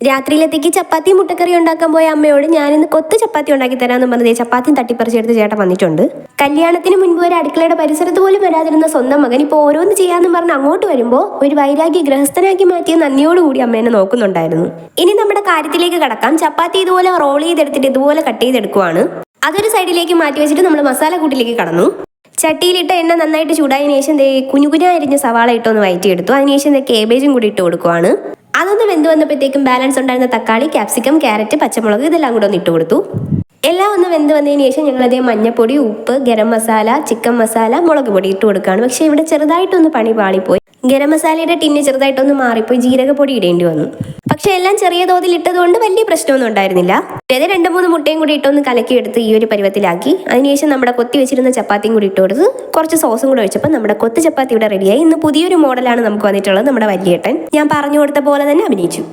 രാത്രിയിലത്തേക്ക് ചപ്പാത്തി മുട്ടക്കറി ഉണ്ടാക്കാൻ പോയ അമ്മയോട് ഞാനിന്ന് കൊത്തു ചപ്പാത്തി ഉണ്ടാക്കി തരാമെന്ന് പറഞ്ഞത് ചപ്പാത്തിയും തട്ടിപ്പറിച്ചെടുത്ത് ചേട്ടൻ വന്നിട്ടുണ്ട്. കല്യാണത്തിന് മുൻപ് ഒരു അടുക്കളയുടെ പരിസരത്ത് പോലും വരാതിരുന്ന സ്വന്തം മകൻ ഇപ്പോൾ ഓരോന്ന് ചെയ്യാമെന്ന് പറഞ്ഞ് അങ്ങോട്ട് വരുമ്പോൾ ഒരു വൈരാഗ്യ ഗൃഹസ്ഥനാക്കി മാറ്റിയ നന്ദിയോടുകൂടി അമ്മ എന്നെ നോക്കുന്നുണ്ടായിരുന്നു. ഇനി നമ്മുടെ കാര്യത്തിലേക്ക് കടക്കാം. ചപ്പാത്തി ഇതുപോലെ റോൾ ചെയ്തെടുത്തിട്ട് ഇതുപോലെ കട്ട് ചെയ്തെടുക്കുവാണ്. അതൊരു സൈഡിലേക്ക് മാറ്റി വെച്ചിട്ട് നമ്മൾ മസാല കൂട്ടിലേക്ക് കടന്നു. ചട്ടിയിലിട്ട് എണ്ണ നന്നായിട്ട് ചൂടായതിനു ശേഷം കുഞ്ഞുകുഞ്ഞാ അരിഞ്ഞ സവാള ഇട്ടൊന്ന് വഴറ്റിയെടുത്തു. അതിനുശേഷം കേബേജും കൂടി ഇട്ട് കൊടുക്കുവാണ്. അതൊന്ന് വെന്ത് വന്നപ്പോഴത്തേക്കും ബാലൻസ് ഉണ്ടായിരുന്ന തക്കാളി, ക്യാപ്സിക്കം, ക്യാരറ്റ്, പച്ചമുളക് ഇതെല്ലാം കൂടെ ഒന്ന് ഇട്ട് കൊടുത്തു. എല്ലാം ഒന്ന് വെന്ത് വന്നതിന് ശേഷം ഞങ്ങളതേ മഞ്ഞപ്പൊടി, ഉപ്പ്, ഗരം മസാല, ചിക്കൻ മസാല, മുളക് പൊടി ഇട്ട് കൊടുക്കുകയാണ്. പക്ഷേ ഇവിടെ ചെറുതായിട്ടൊന്ന് പണി പാളിപ്പോയി. ഗരം മസാലയുടെ ടിന്ന് ചെറുതായിട്ടൊന്ന് മാറിപ്പോയി. ജീരകപ്പൊടി ഇടേണ്ടി വന്നു. പക്ഷെ എല്ലാം ചെറിയ തോതിൽ ഇട്ടതുകൊണ്ട് വലിയ പ്രശ്നമൊന്നും ഉണ്ടായിരുന്നില്ല. അതായത് 2-3 മുട്ടയും കൂടി ഇട്ടൊന്ന് കലക്കിയെടുത്ത് ഈ ഒരു പരുവത്തിലാക്കി. അതിനുശേഷം നമ്മുടെ കൊത്തി വെച്ചിരുന്ന ചപ്പാത്തിയും കൂടി ഇട്ട് കൊടുത്ത് കുറച്ച് സോസും കൂടെ ഒഴിച്ചപ്പോൾ നമ്മുടെ കൊത്തു ചപ്പാത്തി ഇവിടെ റെഡിയായി. ഇന്ന് പുതിയൊരു മോഡലാണ് നമുക്ക് വന്നിട്ടുള്ളത്. നമ്മുടെ വലിയേട്ടൻ ഞാൻ പറഞ്ഞു കൊടുത്ത പോലെ തന്നെ അഭിനയിച്ചു.